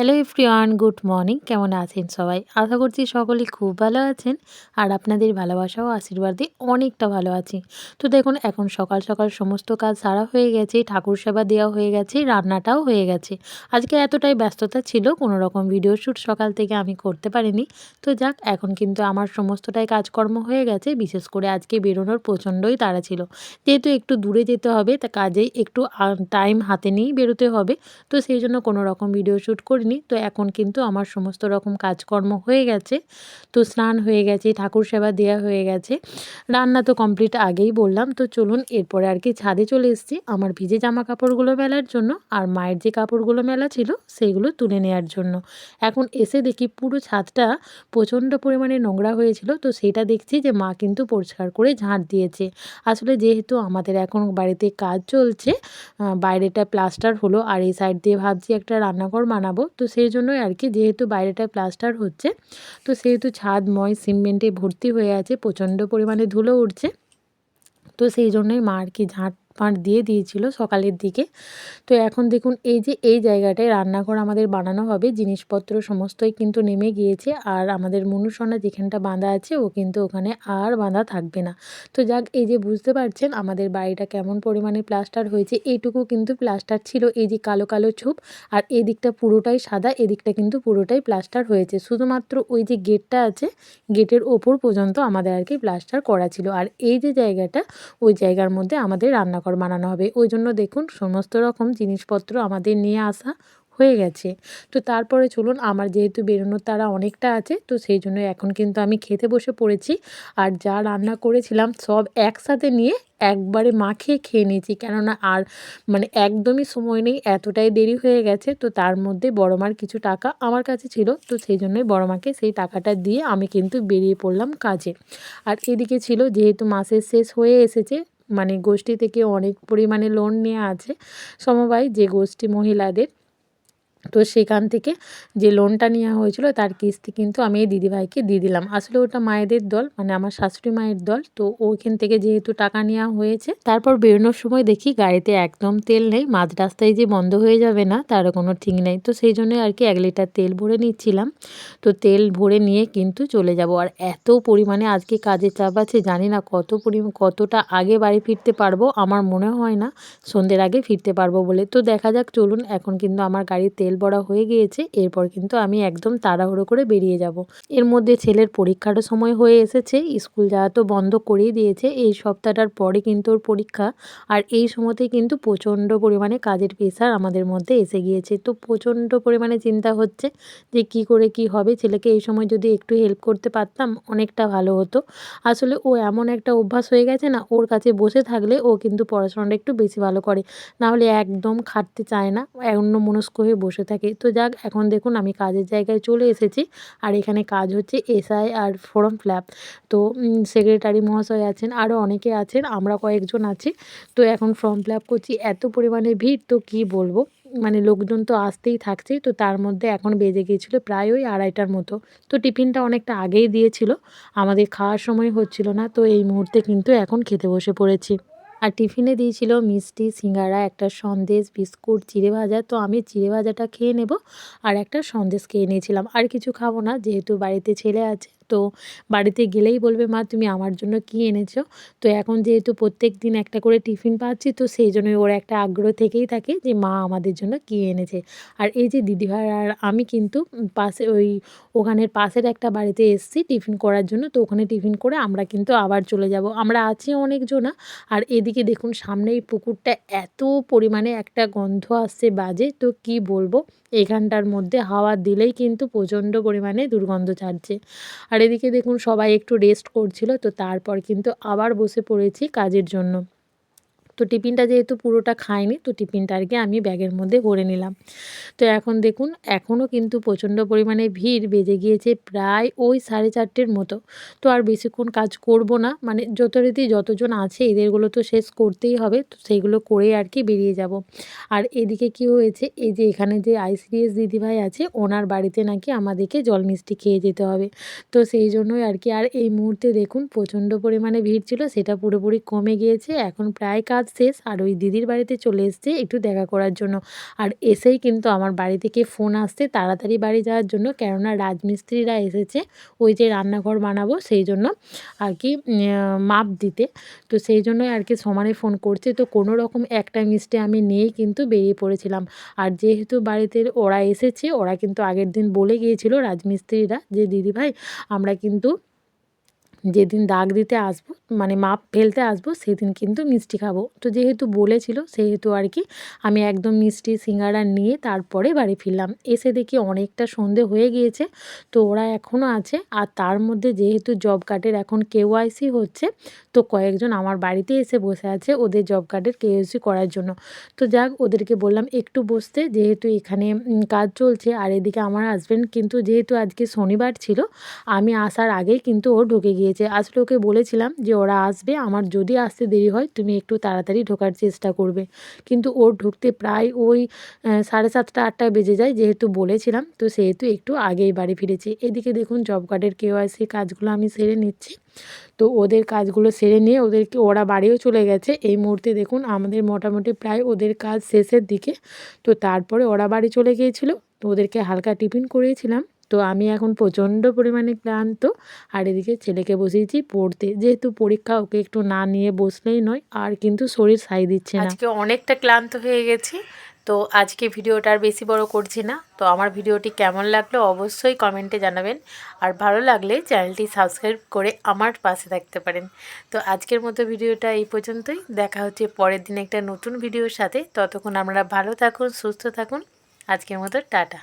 Hello everyone, good morning. কেমন আছেন সবাই? আশা করছি সকলেই খুব ভালো আছেন আর আপনাদের ভালোবাসা ও আশীর্বাদে অনেকটা ভালো আছি। তো দেখুন, এখন সকাল সকাল সমস্ত কাজ সারা হয়ে গেছে, ঠাকুর সেবা দেওয়া হয়ে গেছে, রান্নাটাও হয়ে গেছে। আজকে এতটাই ব্যস্ততা ছিল, কোনো রকম ভিডিও শ্যুট সকাল থেকে আমি করতে পারিনি। তো যাক, এখন কিন্তু আমার সমস্তটাই কাজকর্ম হয়ে গেছে। বিশেষ করে আজকে বেরোনোর প্রচণ্ডই তাড়া ছিল, যেহেতু একটু দূরে যেতে হবে, তা কাজেই একটু টাইম হাতে নিয়েই বেরোতে হবে। তো সেই জন্য কোনো রকম ভিডিও শ্যুট করিনি। তো এখন কিন্তু আমার সমস্ত রকম কাজকর্ম হয়ে গেছে। তো স্নান হয়ে গেছে, ঠাকুর সেবা দেওয়া হয়ে গেছে, রান্না তো কমপ্লিট আগেই বললাম। তো চলুন, এরপরে আর কি ছাদে চলে এসেছি আমার ভিজে জামা কাপড়গুলো মেলার জন্য, আর মায়ের যে কাপড়গুলো মেলা ছিল সেইগুলো তুলে নেওয়ার জন্য। এখন এসে দেখি পুরো ছাদটা প্রচণ্ড পরিমাণে নোংরা হয়েছিল। তো সেটা দেখছি যে মা কিন্তু পরিষ্কার করে ঝাঁট দিয়েছে। আসলে যেহেতু আমাদের এখন বাড়িতে কাজ চলছে, বাইরেটা প্লাস্টার হলো আর এই সাইড দিয়ে ভাবছি একটা রান্নাঘর বানাবো। তো সেই জন্যই আর কি, যেহেতু বাইরেটা প্লাস্টার হচ্ছে, তো সেহেতু ছাদময় সিমেন্টে ভর্তি হয়ে আছে, প্রচণ্ড পরিমাণে ধুলো উঠছে। তো সেই জন্যই মা আর কি ঝাঁট দিয়ে দিয়েছিল সকালের দিকে। তো এখন দেখুন, এই যে এই জায়গাটায় রান্নাঘর আমাদের বানানো হবে, জিনিসপত্র সমস্তই কিন্তু নেমে গিয়েছে। আর আমাদের মনুসোনা যেখানটা বাঁধা আছে, ও কিন্তু ওখানে আর বাঁধা থাকবে না। তো যাক, এই যে বুঝতে পারছেন আমাদের বাড়িটা কেমন পরিমাণে প্লাস্টার হয়েছে। এইটুকু কিন্তু প্লাস্টার ছিল, এই যে কালো কালো ছোপ, আর এদিকটা পুরোটাই সাদা, এদিকটা কিন্তু পুরোটাই প্লাস্টার হয়েছে। শুধুমাত্র ওই যে গেটটা আছে, গেটের ওপর পর্যন্ত আমাদের আর কি প্লাস্টার করা ছিল। আর এই যে জায়গাটা, ওই জায়গার মধ্যে আমাদের রান্নাঘর বানানো হবে। ওই জন্য দেখুন, সমস্ত রকম জিনিসপত্র আমাদের নিয়ে আসা হয়ে গেছে। তো তারপরে চলুন, আমার যেহেতু বেরোনোর তাড়া অনেকটা আছে, তো সেই জন্য এখন কিন্তু আমি খেতে বসে পড়েছি। আর যা রান্না করেছিলাম সব একসাথে নিয়ে একবারে মাখিয়ে খেয়ে নিয়েছি, কেননা আর মানে একদমই সময় নেই, এতটাই দেরি হয়ে গেছে। তো তার মধ্যে বড় মার কিছু টাকা আমার কাছে ছিল, তো সেই জন্যই বড় মাকে সেই টাকাটা দিয়ে আমি কিন্তু বেরিয়ে পড়লাম কাজে। আর এদিকে ছিল, যেহেতু মাসের শেষ হয়ে এসেছে, মানে গোষ্ঠী থেকে অনেক পরিমাণে লোন নেওয়া আছে সমবায় যে গোষ্ঠী মহিলাদের, তো সেখান থেকে যে লোনটা নেওয়া হয়েছিল তার কিস্তি কিন্তু আমি এই দিদিভাইকে দিয়ে দিলাম। আসলে ওটা মায়েদের দল, মানে আমার শাশুড়ি মায়ের দল। তো ওইখান থেকে যেহেতু টাকা নেওয়া হয়েছে, তারপর বেরোনোর সময় দেখি গাড়িতে একদম তেল নেই, মাঝ রাস্তায় যে বন্ধ হয়ে যাবে না তারও কোনো ঠিক নেই। তো সেই জন্যই আর কি 1 লিটার তেল ভরে নিচ্ছিলাম। তো তেল ভরে নিয়ে কিন্তু চলে যাব। আর এত পরিমাণে আজকে কাজের চাপ আছে, জানি না কতটা আগে বাড়ি ফিরতে পারবো। আমার মনে হয় না সন্ধ্যের আগে ফিরতে পারবো বলে। তো দেখা যাক, চলুন। এখন কিন্তু আমার গাড়ির তেল ভরা হয়ে গিয়েছে, এরপর কিন্তু আমি একদম তাড়াহুড়ো করে বেরিয়ে যাব। এর মধ্যে ছেলের পরীক্ষারও সময় হয়ে এসেছে, স্কুল যাওয়া তো বন্ধ করেই দিয়েছে, এই সপ্তাহটার পরে কিন্তু ওর পরীক্ষা। আর এই সময়তেই কিন্তু প্রচণ্ড পরিমাণে কাজের প্রেশার আমাদের মধ্যে এসে গিয়েছে। তো প্রচণ্ড পরিমাণে চিন্তা হচ্ছে যে কি করে কি হবে। ছেলেকে এই সময় যদি একটু হেল্প করতে পারতাম অনেকটা ভালো হতো। আসলে ও এমন একটা অভ্যাস হয়ে গেছে না, ওর কাছে বসে থাকলে ও কিন্তু পড়াশোনাটা একটু বেশি ভালো করে, না হলে একদম খাটতে চায় না, অন্যমনস্ক হয়ে বসে থাকে। তো যাক, এখন দেখুন আমি কাজের জায়গায় চলে এসেছি। আর এখানে কাজ হচ্ছে এসআই আর ফর্ম ফিল আপ। তো সেক্রেটারি মহাশয় আছেন, আরও অনেকে আছেন, আমরা কয়েকজন আছি। তো এখন ফর্ম ফিল আপ করছি, এত পরিমাণে ভিড় তো কি বলবো, মানে লোকজন তো আসতেই থাকছে। তো তার মধ্যে এখন বেজে গিয়েছিল প্রায় ওই 2:30টার মতো। তো টিফিনটা অনেকটা আগেই দিয়েছিল, আমাদের খাওয়ার সময় হচ্ছিল না। তো এই মুহূর্তে কিন্তু এখন খেতে বসে পড়েছি। আর টিফিনে দিয়েছিল মিষ্টি, সিঙ্গারা, একটা সন্দেশ, বিস্কুট, চিড়েভাজা। তো আমি চিড়েভাজাটা খেয়ে নেব আর একটা সন্দেশ খেয়ে নিয়েছিলাম, আর কিছু খাবো না, যেহেতু বাড়িতে ছেলে আছে। তো বাড়িতে গেলেই বলবে, মা তুমি আমার জন্য কী এনেছো। তো এখন যেহেতু প্রত্যেক দিন একটা করে টিফিন পাচ্ছি, তো সেই জন্যই ওর একটা আগ্রহ থেকেই থাকে যে মা আমাদের জন্য কী এনেছে। আর এই যে দিদিভাই আর আমি কিন্তু পাশে ওখানের পাশের একটা বাড়িতে এসেছি টিফিন করার জন্য। তো ওখানে টিফিন করে আমরা কিন্তু আবার চলে যাব, আমরা আছি অনেকজনা। আর এদিকে দেখুন, সামনে এই পুকুরটা এত পরিমাণে একটা গন্ধ আসছে বাজে, তো কি বলবো, এখানটার মধ্যে হাওয়া দিলেই কিন্তু প্রচণ্ড পরিমাণে দুর্গন্ধ ছাড়ছে। আর এদিকে দেখুন সবাই একটু রেস্ট করছিল, তো তারপর কিন্তু আবার বসে পড়েছি কাজের জন্য। তো টিফিনটা যেহেতু পুরোটা খাইনি, তো টিফিনটা আর কি আমি ব্যাগের মধ্যে ভরে নিলাম। তো এখন দেখুন, এখনও কিন্তু প্রচণ্ড পরিমাণে ভিড়, বেজে গিয়েছে প্রায় ওই 4:30-র মতো। তো আর বেশিক্ষণ কাজ করব না, মানে যথারীতি যতজন আছে এদেরগুলো তো শেষ করতেই হবে, তো সেইগুলো করেই আর কি বেরিয়ে যাব। আর এদিকে কি হয়েছে, এই যে এখানে যে আইসিডিএস দিদিভাই আছে, ওনার বাড়িতে নাকি আমাদেরকে জল মিষ্টি খেয়ে যেতে হবে। তো সেই জন্যই আর কি। আর এই মুহূর্তে দেখুন প্রচণ্ড পরিমাণে ভিড় ছিল, সেটা পুরোপুরি কমে গিয়েছে, এখন প্রায় কাজ শেষ আর ওই দিদির বাড়িতে চলে এসেছে একটু দেখা করার জন্য। আর এসেই কিন্তু আমার বাড়ি থেকে ফোন আসছে তাড়াতাড়ি বাড়ি যাওয়ার জন্য, কেননা রাজমিস্ত্রিরা এসেছে ওই যে রান্নাঘর বানাবো সেই জন্য আর কি মাপ দিতে। তো সেই জন্যই আর কি সমানে ফোন করছে। তো কোনো রকম একটা মিষ্টি আমি নিয়েই কিন্তু বেরিয়ে পড়েছিলাম। আর যেহেতু বাড়িতে ওরা এসেছে, ওরা কিন্তু আগের দিন বলে গিয়েছিল রাজমিস্ত্রিরা যে দিদিভাই আমরা কিন্তু যেদিন দাগ দিতে আসবো মানে মাপ ফেলতে আসবো সেদিন কিন্তু মিষ্টি খাবো। তো যেহেতু বলেছিল সেহেতু আর কি আমি একদম মিষ্টি সিঙ্গারা নিয়ে তারপরে বাড়ি ফিরলাম। এসে দেখি অনেকটা সন্ধে হয়ে গিয়েছে, তো ওরা এখনও আছে। আর তার মধ্যে যেহেতু জব কার্ডের এখন কেওয়াইসি হচ্ছে, তো কয়েকজন আমার বাড়িতে এসে বসে আছে ওদের জব কার্ডের কেওয়াইসি করার জন্য। তো যাক, ওদেরকে বললাম একটু বসতে, যেহেতু এখানে কাজ চলছে। আর এদিকে আমার হাজব্যান্ড কিন্তু যেহেতু আজকে শনিবার ছিল, আমি আসার আগেই কিন্তু ও ঢুকে গিয়েছে। আসলে ওকে বলেছিলাম যে ওরা আসবে, আমার যদি আসতে দেরি হয় তুমি একটু তাড়াতাড়ি ঢোকার চেষ্টা করবে। কিন্তু ওর ঢুকতে প্রায় ওই 7:30 8টায় বেজে যায়, যেহেতু বলেছিলাম। তো সেহেতু একটু আগেই বাড়ি ফিরেছি। এদিকে দেখুন জব কার্ডের কেওয়াইসি কাজগুলো আমি সেরে নিচ্ছি। তো ওদের কাজগুলো সেরে নিয়ে ওরা বাড়িও চলে গেছে। এই মুহূর্তে দেখুন আমাদের মোটামুটি প্রায় ওদের কাজ শেষের দিকে। তো তারপরে ওরা বাড়ি চলে গিয়েছিল, তো ওদেরকে হালকা টিফিন করিয়েছিলাম। তো আমি এখন প্রচণ্ড পরিমাণে ক্লান্ত। আর এদিকে ছেলেকে বসিয়েছি পড়তে, যেহেতু পরীক্ষা ওকে একটু না নিয়ে বসলেই নয়। আর কিন্তু শরীর সায় দিচ্ছে না, আজকে অনেকটা ক্লান্ত হয়ে গেছি। তো আজকে ভিডিওটা আর বেশি বড় করছি না। তো আমার ভিডিওটি কেমন লাগলো অবশ্যই কমেন্টে জানাবেন। আর ভালো লাগলে চ্যানেলটি সাবস্ক্রাইব করে আমার পাশে থাকতে পারেন। তো আজকের মতো ভিডিওটা এই পর্যন্তই। দেখা হচ্ছে পরের দিন একটা নতুন ভিডিওর সাথে। ততক্ষণ আপনারা ভালো থাকুন, সুস্থ থাকুন। আজকের মতো টাটা।